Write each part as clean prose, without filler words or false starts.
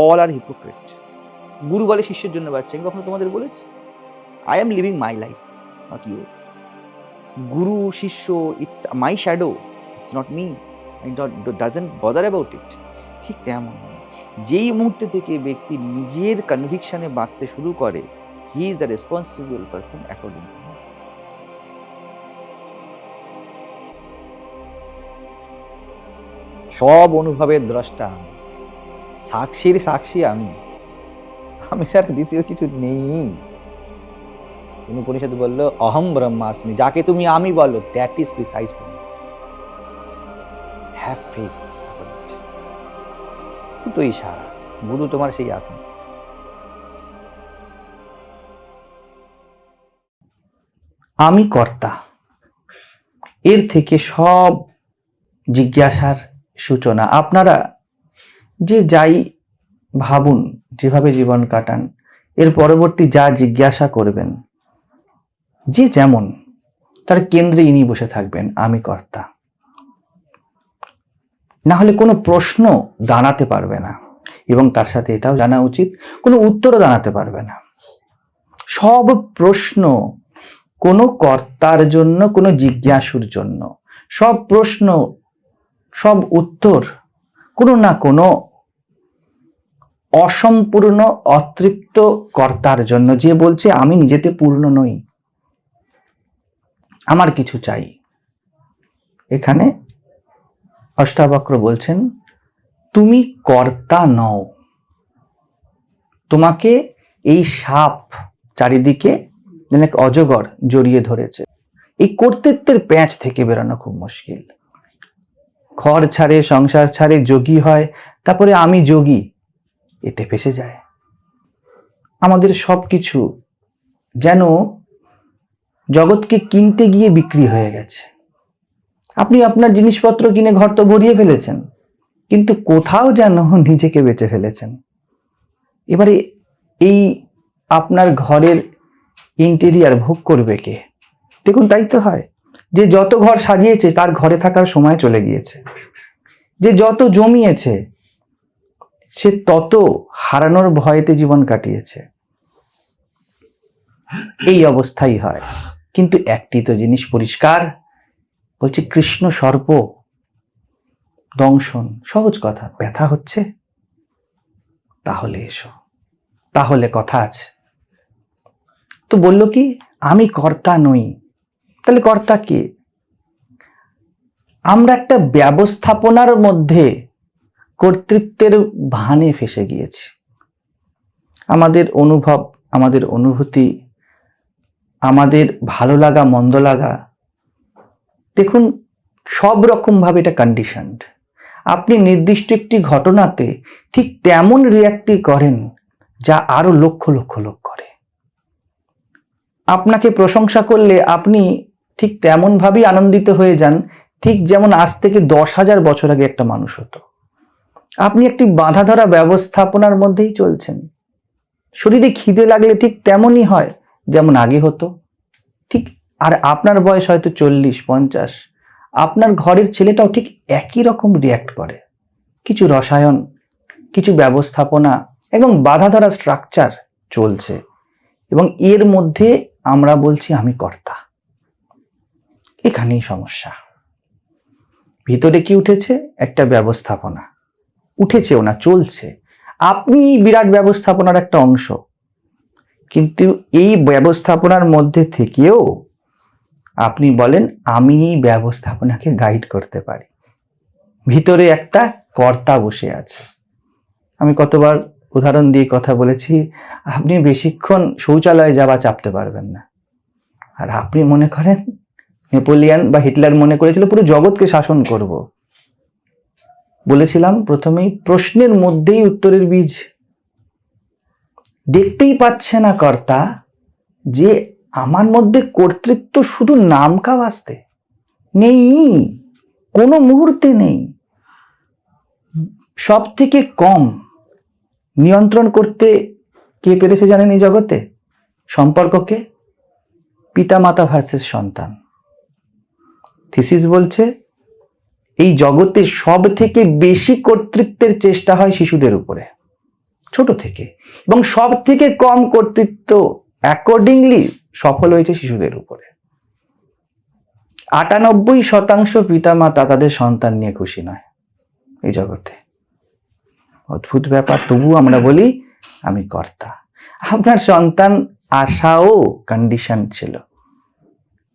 All আর hypocrite. গুরু বলে শিষ্যের জন্য বাঁচছে, আমি কখনো তোমাদের বলেছি? I am leaving my life, not yours. গুরু শিষ্য, it's my shadow, it's not me, doesn't bother about it. ঠিক তেমন যেই মুহূর্তে থেকে ব্যক্তি নিজের কনভিকশনে বাঁচতে শুরু করে, he is the responsible person according to me. সব অনুভবের দ্রষ্টা আমি, সাক্ষীর সাক্ষী আমি, আমি ছাড়া দ্বিতীয় কিছু নেই। উপনিষদ বললো অহম ব্রহ্মাস্মি, যাকে তুমি আমি বলো, that is precise me. Have faith, দুটোই সারা। গুরু তোমার সেই আত্মা। আমি কর্তা, এর থেকে সব জিজ্ঞাসার সূচনা। আপনারা যে যাই ভাবুন, যেভাবে জীবন কাটান, এর পরবর্তী যা জিজ্ঞাসা করবেন, যে যেমন, তার কেন্দ্রে ইনি বসে থাকবেন, আমি কর্তা। না হলে কোনো প্রশ্ন দাঁড়াতে পারবে না, এবং তার সাথে এটাও জানা উচিত, কোনো উত্তরও দাঁড়াতে পারবে না। সব প্রশ্ন কোনো কর্তার জন্য, কোনো জিজ্ঞাসুর জন্য। সব প্রশ্ন, সব উত্তর কোনো না কোনো অসম্পূর্ণ, অতৃপ্ত কর্তার জন্য, যে বলছে আমি নিজেতে পূর্ণ নই, আমার কিছু চাই। এখানে অষ্টাবক্র বলছেন, তুমি কর্তা নও। তোমাকে এই সাপ চারিদিকে যেন এক অজগর জড়িয়ে ধরেছে। এই কর্তৃত্বের প্যাঁচ থেকে বেরোনো খুব মুশকিল। ঘর ছাড়ে, সংসার ছাড়ে, যোগী হয়, তারপরে আমি যোগী, এতে ফেসে যায়। আমাদের সবকিছু যেন জগৎকে কিনতে গিয়ে বিক্রি হয়ে গেছে। আপনি আপনার জিনিসপত্র কিনে ঘর তো ভরিয়ে ফেলেছেন, কিন্তু কোথাও যেন নিজেকে বেঁচে ফেলেছেন। এবারে এই আপনার ঘরের ইন্টেরিয়ার ভোগ করবে কে? দেখুন, তাই তো হয়। যে যত ঘর সাজিয়েছে, তার ঘরে থাকার সময় চলে গিয়েছে। যে যত জমিয়েছে, সে তত হারানোর ভয়েতে জীবন কাটিয়েছে। এই অবস্থাই হয়। কিন্তু একটি তো জিনিস পরিষ্কার, বলছি কৃষ্ণ সর্প দংশন, সহজ কথা। ব্যথা হচ্ছে? তাহলে এসো, তাহলে কথা আছে। তো বলল কি, আমি কর্তা নই। তাহলে কর্তা কে? আমরা একটা ব্যবস্থাপনার মধ্যে কর্তৃত্বের ভানে ফেসে গিয়েছি। আমাদের অনুভব, আমাদের অনুভূতি, আমাদের ভালো লাগা, মন্দ লাগা, দেখুন সব রকম ভাবে এটা কন্ডিশনড। আপনি নির্দিষ্ট একটি ঘটনাতে ঠিক তেমন রিয়াক্টই করেন, যা আরো লক্ষ লক্ষ লোক করে। আপনাকে প্রশংসা করলে আপনি ঠিক তেমন ভাবেই আনন্দিত হয়ে যান, ঠিক যেমন আজ থেকে 10,000 বছর আগে একটা মানুষ হতো। আপনি একটি বাঁধা ধরা ব্যবস্থাপনার মধ্যেই চলছেন। শরীরে খিদে লাগলে ঠিক তেমনই হয় যেমন আগে হতো। ঠিক, আর আপনার বয়স হয়তো 40-50, আপনার ঘরের ছেলেটাও ঠিক একই রকম রিয়াক্ট করে। কিছু রসায়ন, কিছু ব্যবস্থাপনা এবং বাঁধা ধরা স্ট্রাকচার চলছে, এবং এর মধ্যে আমরা বলছি আমি কর্তা। এখানেই সমস্যা। ভিতরে কি উঠেছে? একটা ব্যবস্থাপনা উঠেছেও না, চলছে। আপনি বিরাট ব্যবস্থাপনার একটা অংশ, কিন্তু এই ব্যবস্থাপনার মধ্যে থেকেও আপনি বলেন আমি এই ব্যবস্থাপনাকে গাইড করতে পারি। ভিতরে একটা কর্তা বসে আছে। আমি কতবার উদাহরণ দিয়ে কথা বলেছি, আপনি বেশিক্ষণ শৌচালয়ে যাওয়া চাপতে পারবেন না, আর আপনি মনে করেন নেপোলিয়ান বা হিটলার মনে করেছিল পুরো জগৎকে শাসন করব। বলেছিলাম প্রথমেই, প্রশ্নের মধ্যেই উত্তরের বীজ। দেখতেই পাচ্ছে না কর্তা যে আমার মধ্যে কর্তৃত্ব শুধু নামকা বাস্তে নেই, কোনো মুহূর্তে নেই। সব থেকে কম নিয়ন্ত্রণ করতে কে পেরেছে জানেন এই জগতে? সম্পর্ককে। পিতা মাতা ভার্সেস সন্তান। থিসিস বলছে এই জগতে সব থেকে বেশি কর্তৃত্বের চেষ্টা হয় শিশুদের উপরে। ছোট থেকে, এবং সব থেকে কম কর্তৃত্ব অ্যাকর্ডিংলি সফল হয়েছে শিশুদের উপরে। 98% পিতামাতা তাদের সন্তান নিয়ে খুশি নয় এই জগতে। অদ্ভুত ব্যাপার, তবু আমরা বলি আমি কর্তা। আপনার সন্তান আশাও কন্ডিশন ছিল,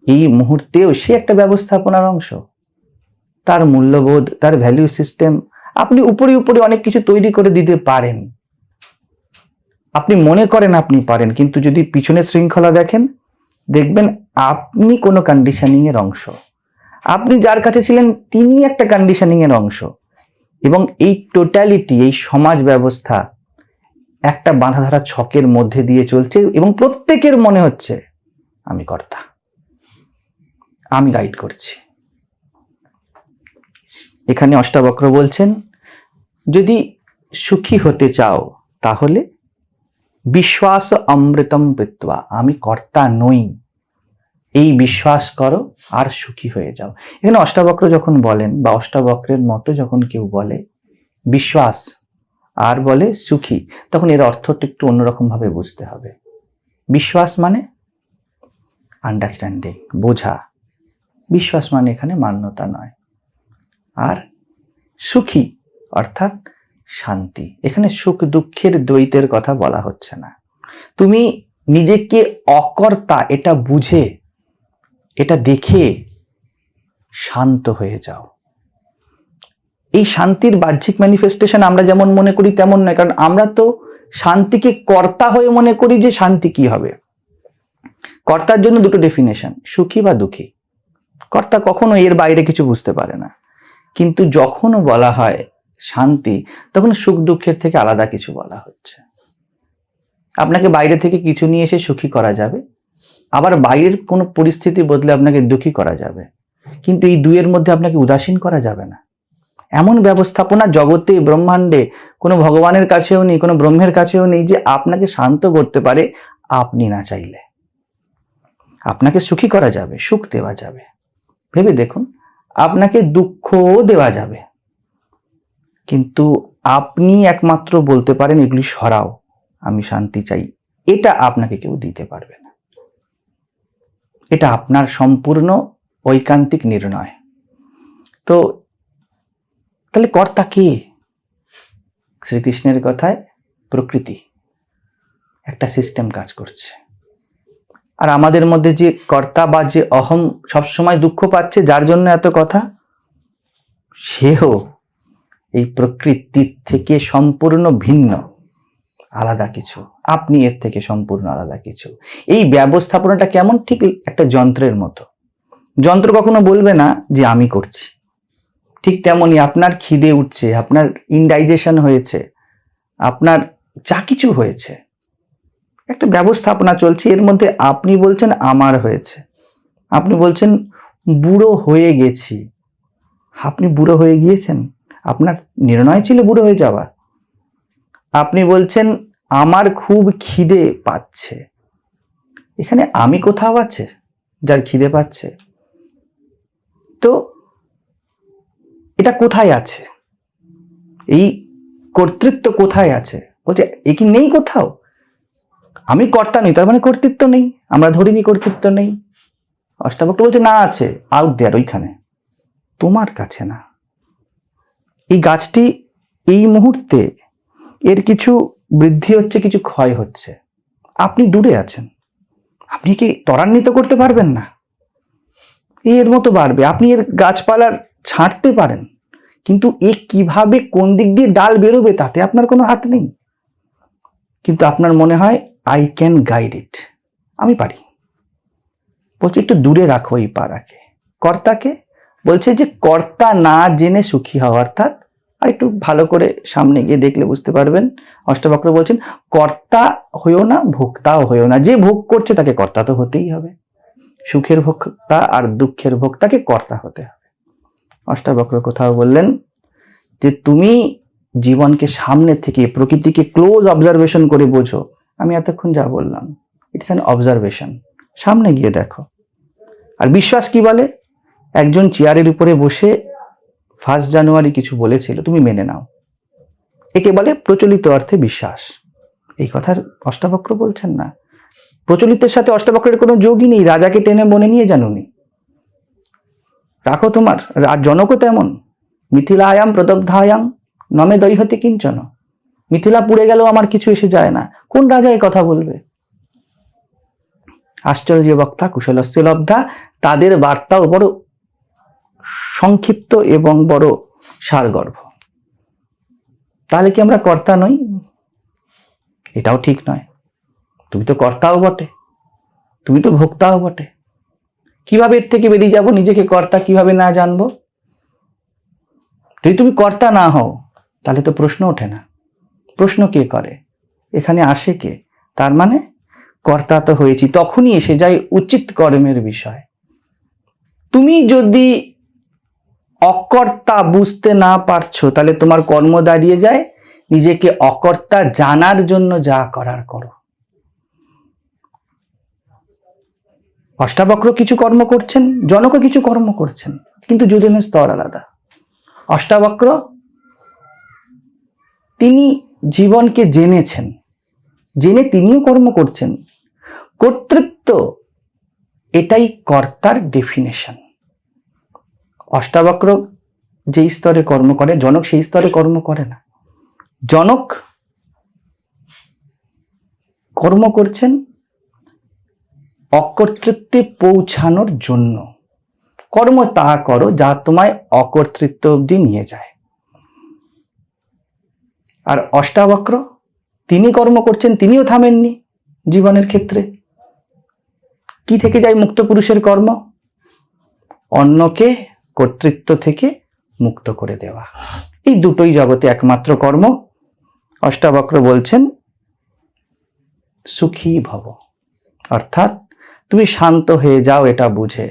এই মুহূর্তেও সে একটা ব্যবস্থাপনার অংশ। তার মূল্যবোধ, তার ভ্যালু সিস্টেম আপনি উপরে উপরে অনেক কিছু তৈরি করে দিতে পারেন, আপনি মনে করেন আপনি পারেন, কিন্তু যদি পিছনের শৃঙ্খলা দেখেন, দেখবেন আপনি কোনো কন্ডিশনিং এর অংশ। আপনি যার কাছে ছিলেন তিনি একটা কন্ডিশনিং এর অংশ, এবং এই টোটালিটি, এই সমাজ ব্যবস্থা একটা বাঁধাধরা ছকের মধ্যে দিয়ে চলছে, এবং প্রত্যেকের মনে হচ্ছে আমি কর্তা, আমি গাইড করছি। এখানে অষ্টাবক্র বলছেন, যদি সুখী হতে চাও তাহলে বিশ্বাস অমৃতম পিত্বা, আমি কর্তা নই, এই বিশ্বাস করো আর সুখী হয়ে যাও। এখানে অষ্টাবক্র যখন বলেন, বা অষ্টাবক্রের মতো যখন কেউ বলে বিশ্বাস আর বলে সুখী, তখন এর অর্থটা একটু অন্যরকম ভাবে বুঝতে হবে। বিশ্বাস মানে আন্ডারস্ট্যান্ডিং, বোঝা। বিশ্বাস মানে এখানে মান্যতা নয়। আর সুখী অর্থাৎ শান্তি। এখানে সুখ দুঃখের দ্বৈতের কথা বলা হচ্ছে না। তুমি নিজেকে অকর্তা এটা বুঝে, এটা দেখে শান্ত হয়ে যাও। এই শান্তির বাহ্যিক ম্যানিফেস্টেশন আমরা যেমন মনে করি তেমন নয়, কারণ আমরা তো শান্তিকে কর্তা হয়ে মনে করি যে শান্তি কি হবে। কর্তার জন্য দুটো ডেফিনেশন, সুখী বা দুঃখী। কর্তা কখনো এর বাইরে কিছু বুঝতে পারে না, কিন্তু যখনও বলা হয় শান্তি, তখন সুখ দুঃখের থেকে আলাদা কিছু বলা হচ্ছে। আপনাকে বাইরে থেকে কিছু নিয়ে এসে সুখী করা যাবে, আবার বাইরের কোনো পরিস্থিতি বদলে আপনাকে দুঃখী করা যাবে, কিন্তু এই দুইয়ের মধ্যে আপনাকে উদাসীন করা যাবে না। এমন ব্যবস্থাপনা জগতে, ব্রহ্মাণ্ডে কোনো ভগবানের কাছেও নেই, কোনো ব্রহ্মের কাছেও নেই যে আপনাকে শান্ত করতে পারে আপনি না চাইলে। আপনাকে সুখী করা যাবে, সুখ দেওয়া যাবে। ভেবে দেখুন, আপনাকে দুঃখও দেওয়া যাবে, কিন্তু আপনি একমাত্র বলতে পারেন এগুলি সরাও, আমি শান্তি চাই। এটা আপনাকে কেউ দিতে পারবে না। এটা আপনার সম্পূর্ণ ঐকান্তিক নির্ণয়। তো তাহলে কর্তা কে? শ্রীকৃষ্ণের কথায় প্রকৃতি, একটা সিস্টেম কাজ করছে। আর আমাদের মধ্যে যে কর্তা বা যে অহং সবসময় দুঃখ পাচ্ছে, যার জন্য এত কথা, সেও এই প্রকৃতির থেকে সম্পূর্ণ ভিন্ন, আলাদা কিছু। আপনি এর থেকে সম্পূর্ণ আলাদা কিছু। এই ব্যবস্থাপনাটা কেমন? ঠিক একটা যন্ত্রের মতো। যন্ত্র কখনো বলবে না যে আমি করছি। ঠিক তেমনি আপনার খিদে উঠছে, আপনার ইনডাইজেশন হয়েছে, আপনার যা কিছু হয়েছে, একটা ব্যবস্থাপনা চলছে, এর মধ্যে আপনি বলছেন আমার হয়েছে, আপনি বলছেন বুড়ো হয়ে গেছি। আপনি বুড়ো হয়ে গিয়েছেন? আপনার নির্ণয় ছিল বুড়ো হয়ে যাওয়া। আপনি বলছেন আমার খুব খিদে পাচ্ছে, এখানে আমি কোথাও আছে যার খিদে পাচ্ছে? তো এটা কোথায় আছে? এই কর্তৃত্ব কোথায় আছে? বলছে এ কি নেই কোথাও? আমি কর্তা নই, তার মানে কর্তৃত্ব নেই। আমরা ধরিনি কর্তৃত্ব নেই। অষ্টাবক্র বলছে না, আছে, আউট দেয়ার, ওইখানে, তোমার কাছে না। এই গাছটি এই মুহূর্তে এর কিছু বৃদ্ধি হচ্ছে, কিছু ক্ষয় হচ্ছে, আপনি দূরে আছেন। আপনি কি ত্বরান্বিত করতে পারবেন না? এর মতো বাড়বে। আপনি এর গাছপালার ছাঁটতে পারেন, কিন্তু এ কিভাবে কোন দিক দিয়ে ডাল বেরোবে তাতে আপনার কোনো হাত নেই। কিন্তু আপনার মনে হয় আই ক্যান গাইড ইট, আমি পারি। বলছে একটু দূরে রাখো এই পাড়াকে। কর্তাকে বলছে যে কর্তা না জেনে সুখী হওয়া, অর্থাৎ আর একটু ভালো করে সামনে গিয়ে দেখলে বুঝতে পারবেন, অষ্টাবক্র বলছেন কর্তা হইও না, ভোক্তাও হইও না। যে ভোগ করছে তাকে কর্তা তো হতেই হবে। সুখের ভোক্তা আর দুঃখের ভোক্তাকে কর্তা হতে হবে। অষ্টাবক্র কোথাও বললেন যে তুমি জীবনকে সামনে থেকে, প্রকৃতিকে ক্লোজ অবজারভেশন করে বোঝো। আমি এতক্ষণ যা বললাম, ইটস অ্যান অবজারভেশন। সামনে গিয়ে দেখো। আর বিশ্বাস কি বলে? একজন চেয়ারের উপরে বসে 1 জানুয়ারি কিছু বলেছিল, তুমি মেনে নাও। একে বলে প্রচলিত অর্থে বিশ্বাস। এই কথা অষ্টাবক্র বলছেন না। প্রচলিতের সাথে অষ্টাবক্রের কোনো যোগই নেই। রাজাকে টেনে বনে নিয়ে জানুনি, রাখো তোমার। আর জনকও তেমন, মিথিলায়াম প্রদগ্ধায়াম নমে দৈহতে কিঞ্চন। মিথিলা পুড়ে গেলেও আমার কিছু এসে যায় না। কোন রাজা এই কথা বলবে? আশ্চর্য বক্তা কুশলস্য লব্ধা, তাদের বার্তাও বড় সংক্ষিপ্ত এবং বড় সারগর্ভ। তাহলে কি আমরা কর্তা নই? এটাও ঠিক নয়। তুমি তো কর্তাও বটে, তুমি তো ভোক্তাও বটে। কিভাবে এর থেকে বেরিয়ে যাব? নিজেকে কর্তা কিভাবে না জানবো? যদি তুমি কর্তা না হও তাহলে তো প্রশ্ন ওঠে না। প্রশ্ন কে করে? এখানে আসে কে? তার মানে কর্তা তো হয়েছি। তখনই এসে যায় উচিত কর্মের বিষয়। তুমি যদি অকর্তা বুঝতে না পারছো, তাহলে তোমার কর্ম দাঁড়িয়ে যায় নিজেকে অকর্তা জানার জন্য যা করার করো। অষ্টাবক্র কিছু কর্ম করছেন, জনকও কিছু কর্ম করছেন, কিন্তু দুজনের স্তর আলাদা। অষ্টাবক্র তিনি জীবনকে জেনেছেন, জেনে তিনিও কর্ম করছেন। কর্তৃত্ব এটাই কর্তার ডেফিনেশন। অষ্টাবক্র যেই স্তরে কর্ম করে, জনক সেই স্তরে কর্ম করে না। জনক কর্ম করছেন অকর্তৃত্বে পৌঁছানোর জন্য। কর্ম তা করো যা তোমায় অকর্তৃত্ব অবধি নিয়ে যায়। আর অষ্টাবক্র তিনি কর্ম করছেন, তিনিও থামেননি জীবনের ক্ষেত্রে। কি থেকে যায় মুক্ত পুরুষের কর্ম? অন্যকে কর্তৃত্ব থেকে মুক্ত করে দেওয়া। এই দুটোই জগতে একমাত্র কর্ম। অষ্টাবক্র বলছেন সুখী ভব, অর্থাৎ তুমি শান্ত হয়ে যাও এটা বুঝে।